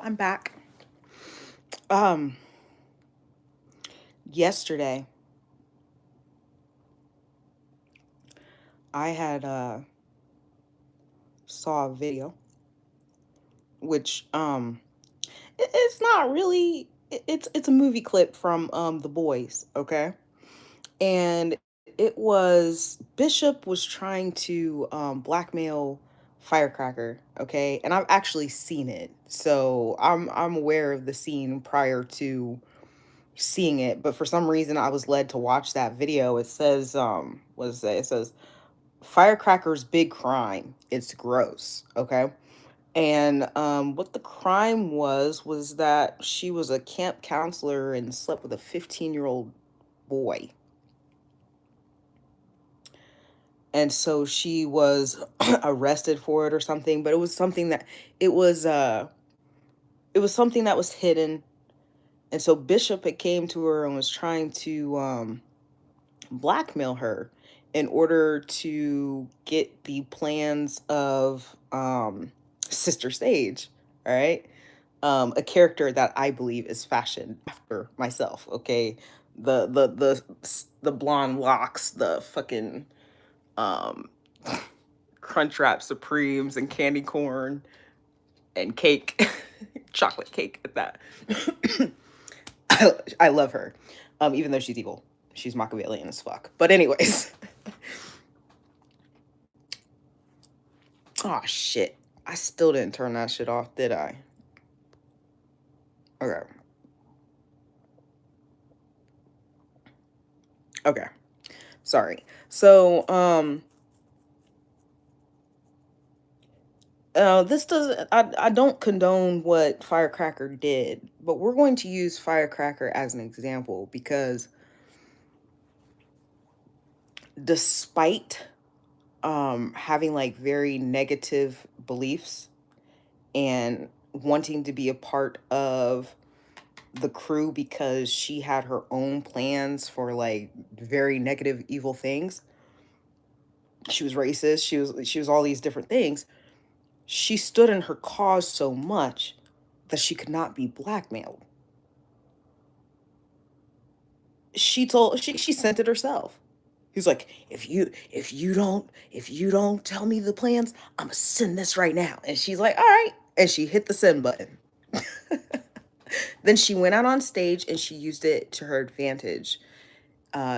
I'm back. Um, Yesterday I had saw a video which it's not really it's a movie clip from The Boys, okay? And it was Bishop was trying to blackmail Firecracker, okay? And I've actually seen it. So I'm aware of the scene prior to seeing it, but for some reason I was led to watch that video. It says what does it say? It says Firecracker's big crime. It's gross, okay? And what the crime was that she was a camp counselor and slept with a 15-year-old boy. And so she was arrested for it or something, but it was uh it was something that was hidden. And so Bishop had came to her and was trying to blackmail her in order to get the plans of Sister Sage, all right? A character that I believe is fashioned after myself, okay? The blonde locks, the fucking um Crunchwrap Supremes and candy corn and cake, chocolate cake at that. I love her, even though she's evil. She's Machiavellian as fuck. But anyways, oh shit, I still didn't turn that shit off, did I? Okay, okay, sorry. So this doesn't. I don't condone what Firecracker did, but we're going to use Firecracker as an example because despite having like very negative beliefs and wanting to be a part of the crew because she had her own plans for like very negative evil things. She was racist, she was all these different things. She stood in her cause so much that she could not be blackmailed. She sent it herself. He's like, if you don't tell me the plans, I'm gonna send this right now. And she's like, all right. And she hit the send button. Then she went out on stage and she used it to her advantage.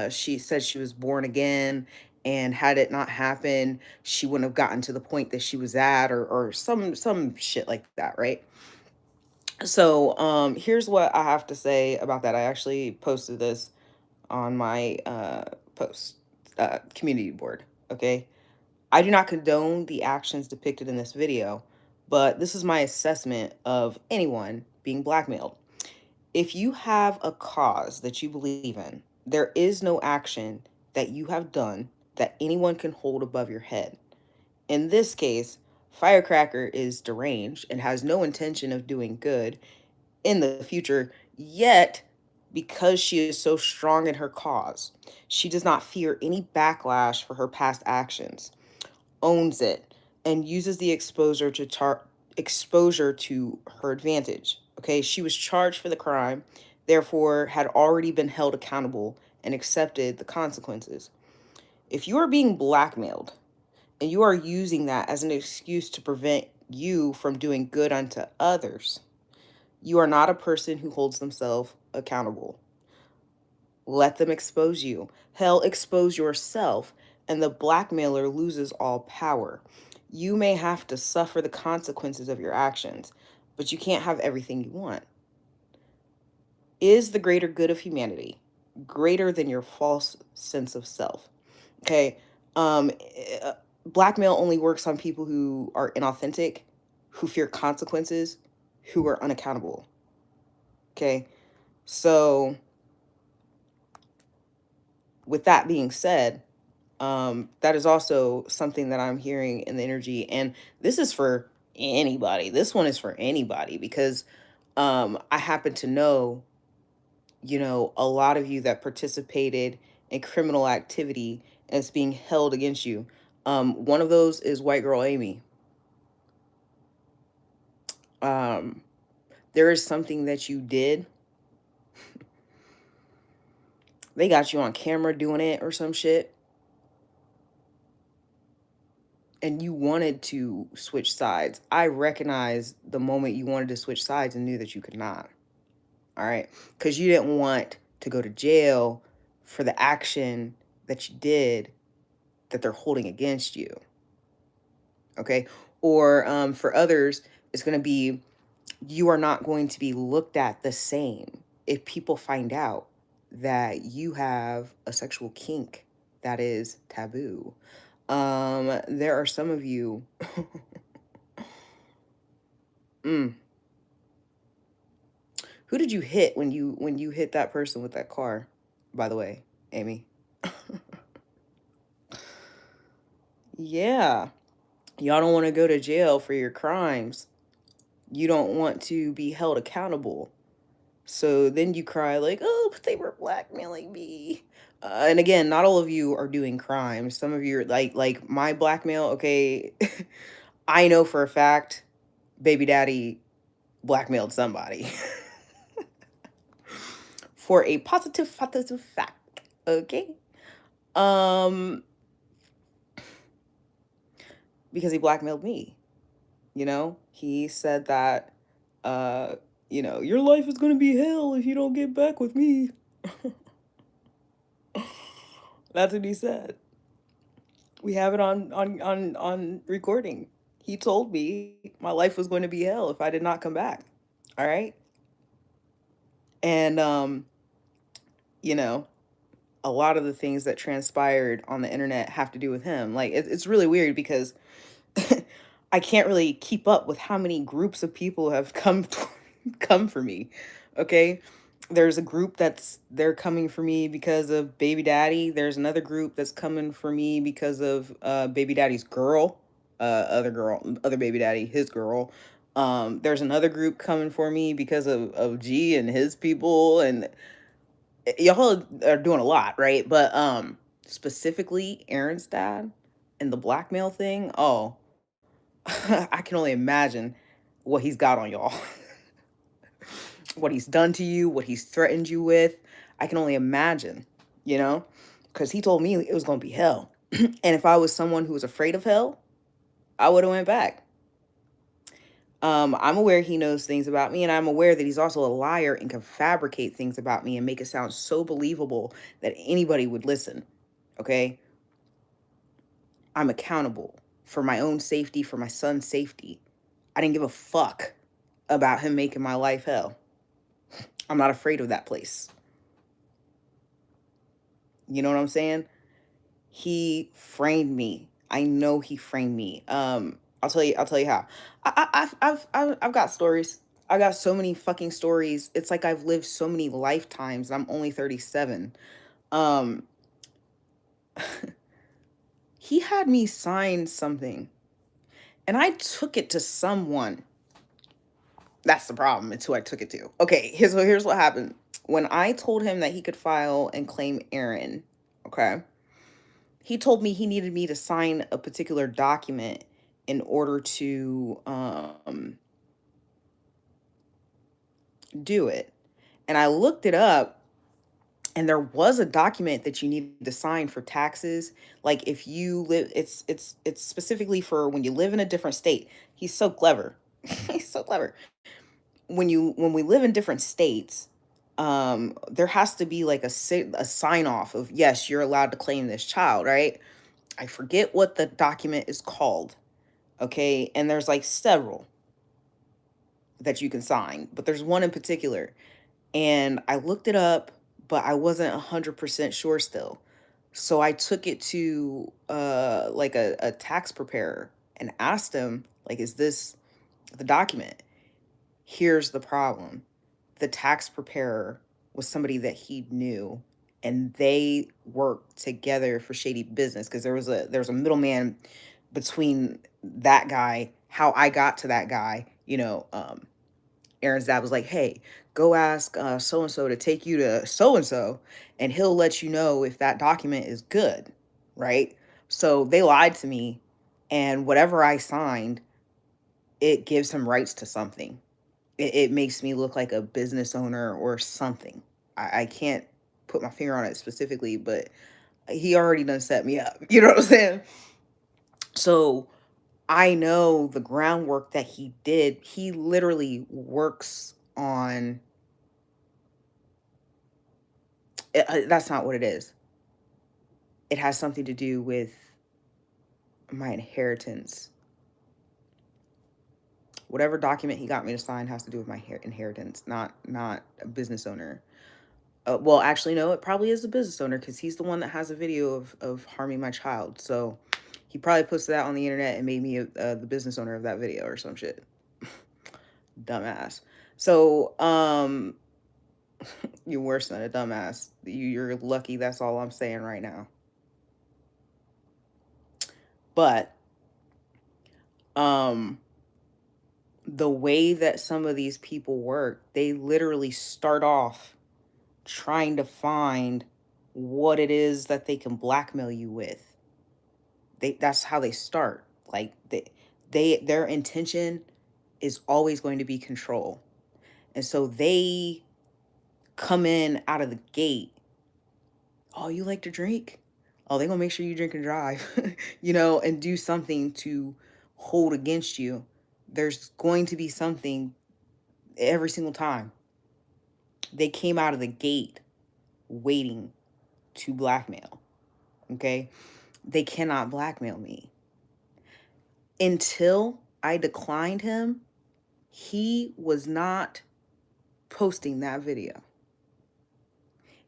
She said she was born again, and had it not happened, she wouldn't have gotten to the point that she was at, or some shit like that, right? So here's what I have to say about that. I actually posted this on my post community board. Okay, I do not condone the actions depicted in this video, but this is my assessment of anyone being blackmailed. If you have a cause that you believe in, there is no action that you have done that anyone can hold above your head. In this case, Firecracker is deranged and has no intention of doing good in the future, yet, because she is so strong in her cause, she does not fear any backlash for her past actions, owns it, and uses the exposure to her advantage. Okay, she was charged for the crime, therefore had already been held accountable and accepted the consequences. If you are being blackmailed and you are using that as an excuse to prevent you from doing good unto others, you are not a person who holds themselves accountable. Let them expose you. Hell, expose yourself, and the blackmailer loses all power. You may have to suffer the consequences of your actions, but you can't have everything you want. Is the greater good of humanity greater than your false sense of self? Okay. Um, uh, Blackmail only works on people who are inauthentic, who fear consequences, who are unaccountable. Okay. So, with that being said, that is also something that I'm hearing in the energy. And this is for anybody. This one is for anybody because I happen to know, a lot of you that participated in criminal activity and it's being held against you. One of those is White Girl Amy. Um, There is something that you did. They got you on camera doing it or some shit, and you wanted to switch sides. I recognized the moment you wanted to switch sides and knew that you could not. All right. Because you didn't want to go to jail for the action that you did that they're holding against you. Okay. Or for others, it's going to be you are not going to be looked at the same if people find out that you have a sexual kink that is taboo. There are some of you. mm, who did you hit when you hit that person with that car? By the way, Amy. Yeah, y'all don't want to go to jail for your crimes. You don't want to be held accountable. So then you cry like, oh, but they were blackmailing me. And again, not all of you are doing crimes. Some of you are like my blackmail. Okay, I know for a fact, baby daddy blackmailed somebody for a positive fact. Okay, um, because he blackmailed me. He said that, uh, your life is gonna be hell if you don't get back with me. That's what he said. We have it on recording. He told me my life was going to be hell if I did not come back. All right. And you know, a lot of the things that transpired on the internet have to do with him. Like it's really weird because I can't really keep up with how many groups of people have come for me. Okay? There's a group they're coming for me because of baby daddy. There's another group that's coming for me because of baby daddy's girl, other baby daddy, his girl. There's another group coming for me because of G and his people, and y'all are doing a lot, right? But specifically Aaron's dad and the blackmail thing. Oh, I can only imagine what he's got on y'all. What he's done to you, what he's threatened you with. I can only imagine, you know? Because he told me it was going to be hell. And if I was someone who was afraid of hell, I would have went back. I'm aware he knows things about me, and I'm aware that he's also a liar and can fabricate things about me and make it sound so believable that anybody would listen. Okay? I'm accountable for my own safety, for my son's safety. I didn't give a fuck about him making my life hell. I'm not afraid of that place. You know what I'm saying? He framed me. I know he framed me. I'll tell you how. I've got stories. I got so many fucking stories. It's like I've lived so many lifetimes. I'm only 37. Um, he had me sign something, and I took it to someone. That's the problem. It's who I took it to. Okay, here's what happened. When I told him that he could file and claim Aaron, okay, he told me he needed me to sign a particular document in order to do it. And I looked it up, and there was a document that you needed to sign for taxes. Like if you live, it's specifically for when you live in a different state. He's so clever. He's so clever. When we live in different states, there has to be like a sign off of yes, you're allowed to claim this child, right? I forget what the document is called. Okay, and there's like several that you can sign, but there's one in particular, and I looked it up, but I wasn't 100% sure still. So I took it to like a tax preparer and asked him, like, is this the document? Here's the problem. The tax preparer was somebody that he knew, and they worked together for shady business because there was a middleman between that guy, how I got to that guy. Aaron's dad was like, hey, go ask so and so to take you to so and he'll let you know if that document is good, right? So they lied to me, and whatever I signed, it gives him rights to something. it makes me look like a business owner or something. I can't put my finger on it specifically, but he already done set me up. You know what I'm saying? So I know the groundwork that he did. He literally works on that's not what it is. It has something to do with my inheritance. Whatever document he got me to sign has to do with my inheritance, not a business owner. Well, actually, no, it probably is a business owner because he's the one that has a video of harming my child. So he probably posted that on the internet and made me the business owner of that video or some shit. Dumbass. So, you're worse than a dumbass. You're lucky. That's all I'm saying right now. But, the way that some of these people work, they literally start off trying to find what it is that they can blackmail you with. That's how they start. Like their intention is always going to be control. And so they come in out of the gate. Oh, you like to drink? Oh, they're gonna make sure you drink and drive, and do something to hold against you. There's going to be something every single time. They came out of the gate waiting to blackmail. Okay? They cannot blackmail me. Until I declined him, he was not posting that video.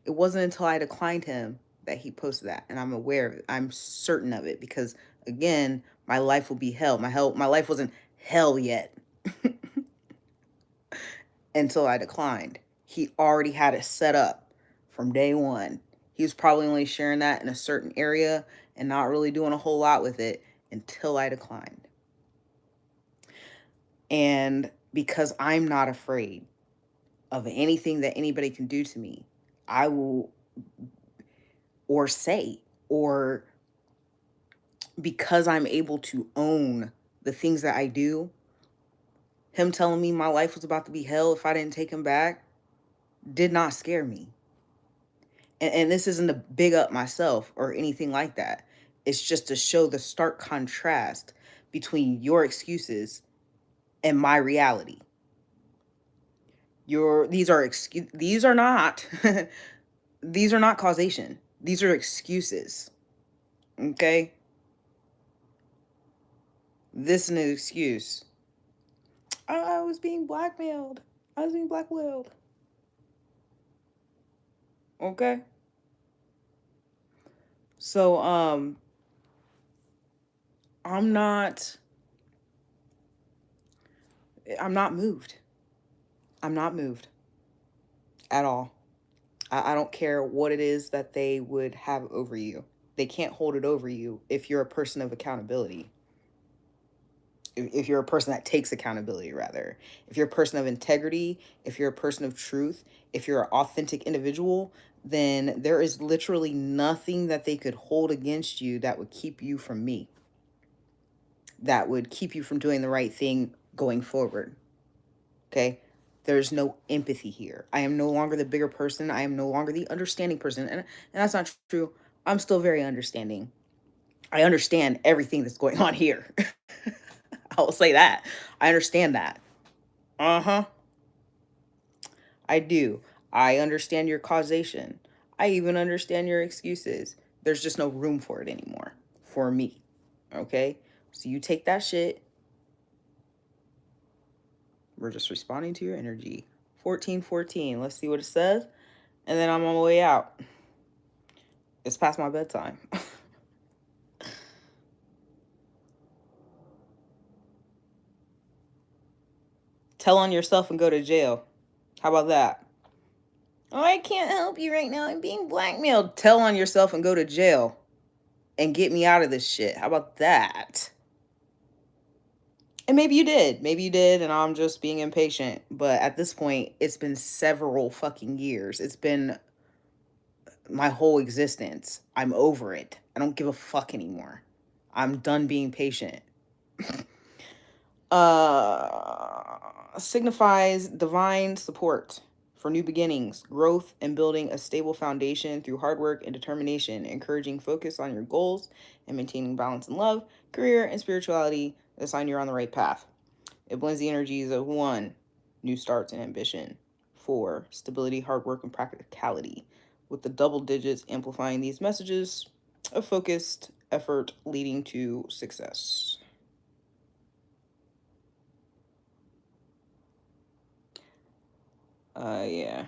It wasn't until I declined him that he posted that. And I'm aware of it. I'm certain of it because, again, my life will be hell. My life wasn't hell yet until I declined. He already had it set up from day one. He was probably only sharing that in a certain area and not really doing a whole lot with it until I declined. And because I'm not afraid of anything that anybody can do to me, I will, or say, or because I'm able to own the things that I do, him telling me my life was about to be hell if I didn't take him back did not scare me. And this isn't to big up myself or anything like that. It's just to show the stark contrast between your excuses and my reality. These are not these are not causation. These are excuses. Okay? This is an excuse. I was being blackmailed. I was being blackmailed. Okay? So I'm not I'm not moved. I'm not moved at all. I don't care what it is that they would have over you. They can't hold it over you if you're a person of accountability. If you're a person that takes accountability, rather. If you're a person of integrity, if you're a person of truth, if you're an authentic individual, then there is literally nothing that they could hold against you that would keep you from me, that would keep you from doing the right thing going forward. Okay? There's no empathy here. I am no longer the bigger person. I am no longer the understanding person. And that's not true. I'm still very understanding. I understand everything that's going on here. I will say that. I understand that. Uh-huh. I do. I understand your causation. I even understand your excuses. There's just no room for it anymore for me. Okay? So you take that shit. We're just responding to your energy. 1414. Let's see what it says. And then I'm on my way out. It's past my bedtime. Tell on yourself and go to jail. How about that? Oh, I can't help you right now. I'm being blackmailed. Tell on yourself and go to jail and get me out of this shit. How about that? And maybe you did. Maybe you did, and I'm just being impatient. But at this point, it's been several fucking years. It's been my whole existence. I'm over it. I don't give a fuck anymore. I'm done being patient. Signifies divine support for new beginnings, growth, and building a stable foundation through hard work and determination, encouraging focus on your goals and maintaining balance in love, career, and spirituality. A sign you're on the right path. It blends the energies of 1, new starts and ambition, 4, stability, hard work, and practicality, with the double digits amplifying these messages of focused effort leading to success. Yeah.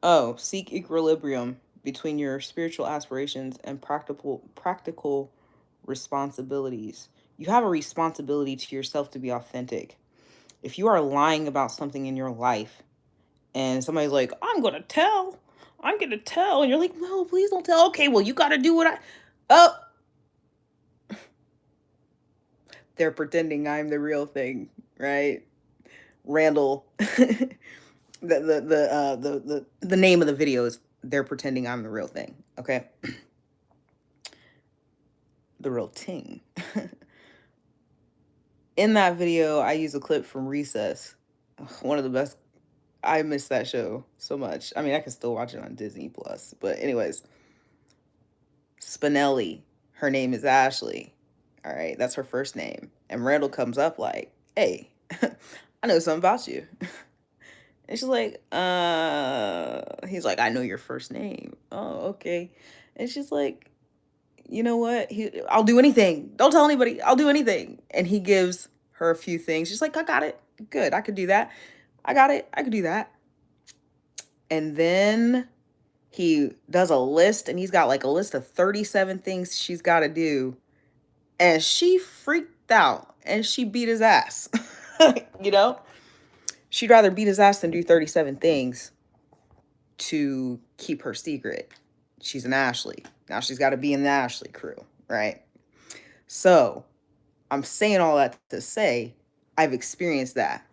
Oh, seek equilibrium between your spiritual aspirations and practical responsibilities. You have a responsibility to yourself to be authentic. If you are lying about something in your life and somebody's like, I'm gonna tell, and you're like, no, please don't tell. Okay, well, you gotta do what I. Oh, they're pretending I'm the real thing, right? Randall. The name of the video is they're pretending I'm the real thing. Okay, the real ting. In that video, I use a clip from Recess. Ugh, one of the best. I miss that show so much. I mean, I can still watch it on Disney Plus. But anyways, Spinelli. Her name is Ashley. All right, that's her first name. And Randall comes up like, "Hey, I know something about you." And she's like, he's like, "I know your first name." Oh, okay. And she's like, "You know what? I'll do anything. Don't tell anybody. I'll do anything." And he gives her a few things. She's like, "I got it. Good. I could do that. I got it. I could do that." And then he does a list and he's got like a list of 37 things she's got to do. And she freaked out and she beat his ass. you know? She'd rather beat his ass than do 37 things to keep her secret. She's an Ashley. Now she's got to be in the Ashley crew, right? So I'm saying all that to say I've experienced that.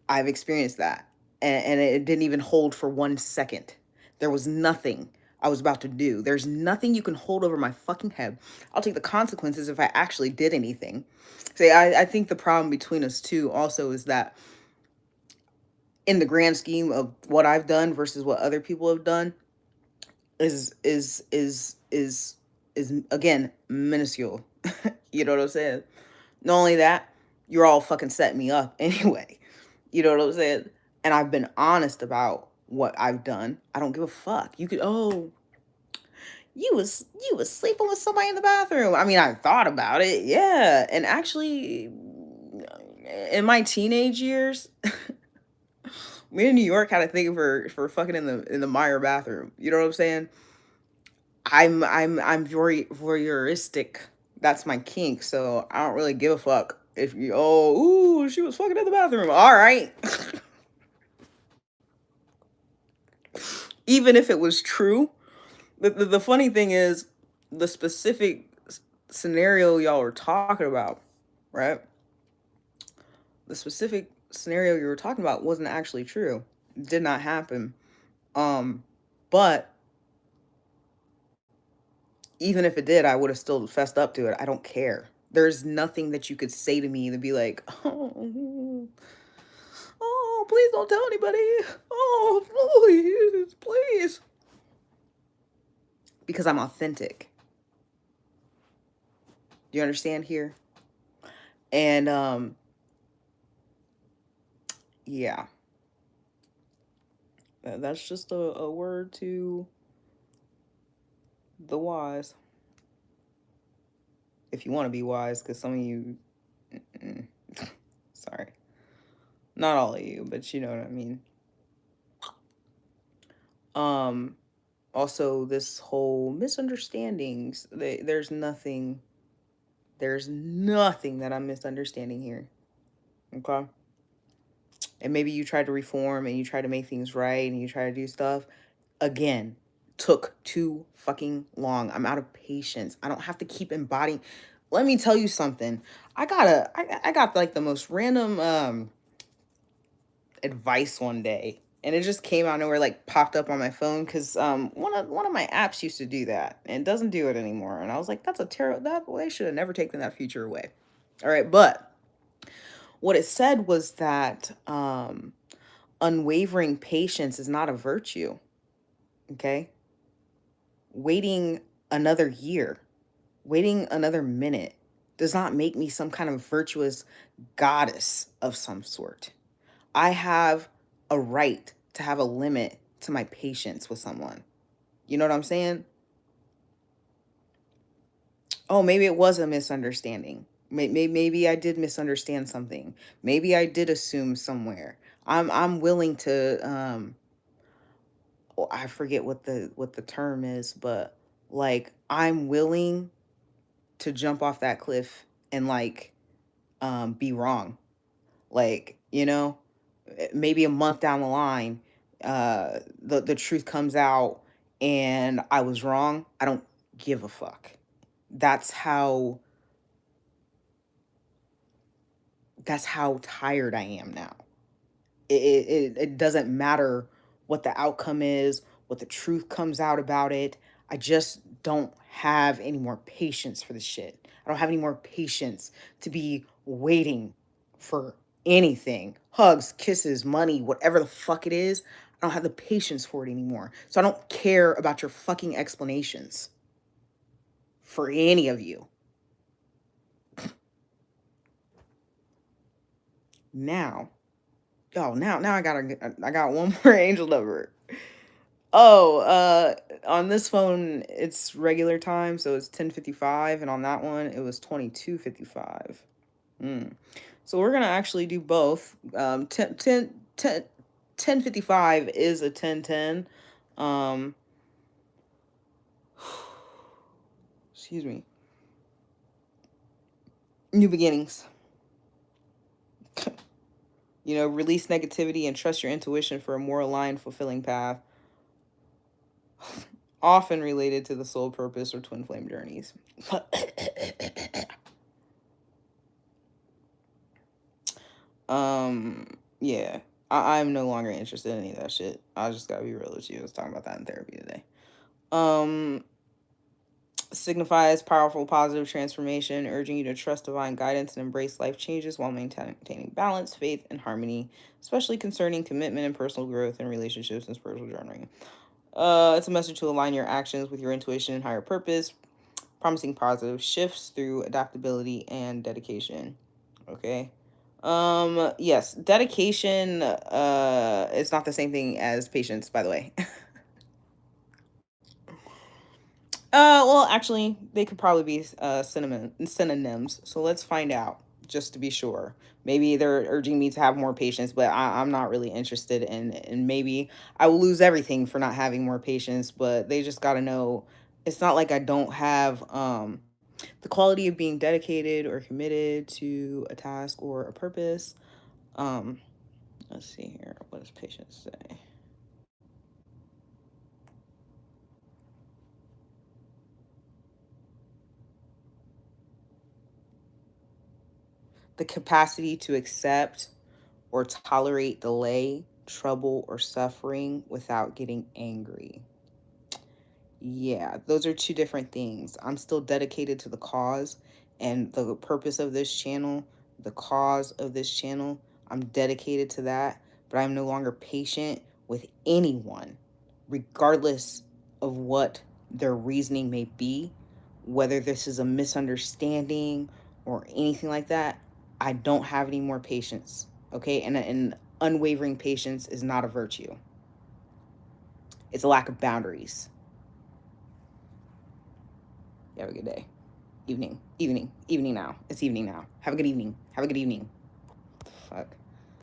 I've experienced that. And it didn't even hold for 1 second. There was nothing I was about to do. There's nothing you can hold over my fucking head. I'll take the consequences if I actually did anything. See, I think the problem between us two also is that in the grand scheme of what I've done versus what other people have done is again minuscule. You know what I'm saying? Not only that, you're all fucking setting me up anyway. You know what I'm saying? And I've been honest about what I've done. I don't give a fuck. You could, oh, you was sleeping with somebody in the bathroom. I mean, I thought about it. Yeah. And actually in my teenage years, me in New York had a thing for fucking in the Meyer bathroom. You know what I'm saying? I'm very voyeuristic. That's my kink. So I don't really give a fuck if you ooh, she was fucking in the bathroom. All right. Even if it was true, the funny thing is the specific scenario y'all were talking about, right? The specific scenario you were talking about wasn't actually true. It did not happen. But even if it did, I would have still fessed up to it. I don't care. There's nothing that you could say to me to be like, oh, please don't tell anybody. Oh, please, please. Because I'm authentic. You understand here? And yeah. That's just a word to the wise. If you want to be wise, because some of you, sorry, not all of you, but you know what I mean. Um, Also, this whole misunderstandings. There's nothing that I'm misunderstanding here. Okay. And maybe you try to reform and you try to make things right and you try to do stuff. Again, took too fucking long. I'm out of patience. I don't have to keep embodying. Let me tell you something. I got like the most random advice one day. and it just came out of nowhere, like popped up on my phone because one of my apps used to do that and doesn't do it anymore. And I was like, that's a terrible. That they should have never taken that feature away. All right, but what it said was that unwavering patience is not a virtue. Okay, waiting another year, waiting another minute does not make me some kind of virtuous goddess of some sort. I have a right to have a limit to my patience with someone. You know what I'm saying? Oh, maybe it was a misunderstanding. Maybe I did misunderstand something. Maybe I did assume somewhere. I'm willing to oh, I forget what the term is, but like I'm willing to jump off that cliff and like be wrong. Like, maybe a month down the line, the truth comes out and I was wrong. I don't give a fuck. That's how that's how tired I am now. It doesn't matter what the outcome is, what the truth comes out about it. I just don't have any more patience for the shit. I don't have any more patience to be waiting for anything. Hugs, kisses, money, whatever the fuck it is. I don't have the patience for it anymore. So I don't care about your fucking explanations for any of you. Now, now I got one more angel number. Oh, on this phone it's regular time, so it's 10:55, and on that one it was 22:55. Mm. So we're gonna actually do both. 10:55 is a 10:10. Um, excuse me. New beginnings. Release negativity and trust your intuition for a more aligned, fulfilling path, often related to the soul purpose or twin flame journeys. Yeah. I'm no longer interested in any of that shit. I just gotta be real with you. I was talking about that in therapy today. Um, Signifies powerful positive transformation, urging you to trust divine guidance and embrace life changes while maintaining balance, faith, and harmony, especially concerning commitment and personal growth in relationships and spiritual journey. It's a message to align your actions with your intuition and higher purpose, promising positive shifts through adaptability and dedication. Okay. Yes, dedication is not the same thing as patience, by the way. Well, actually, they could probably be synonyms. So let's find out just to be sure. Maybe they're urging me to have more patience, but I'm not really interested in. And maybe I will lose everything for not having more patience. But they just got to know it's not like I don't have the quality of being dedicated or committed to a task or a purpose. Um, let's see here. What does patience say? The capacity to accept or tolerate delay, trouble, or suffering without getting angry. Yeah, those are two different things. I'm still dedicated to the cause and the purpose of this channel, the cause of this channel. I'm dedicated to that, but I'm no longer patient with anyone, regardless of what their reasoning may be, whether this is a misunderstanding or anything like that. I don't have any more patience. Okay, and unwavering patience is not a virtue. It's a lack of boundaries. You have a good day. Evening now. It's evening now. Have a good evening. Have a good evening. Fuck.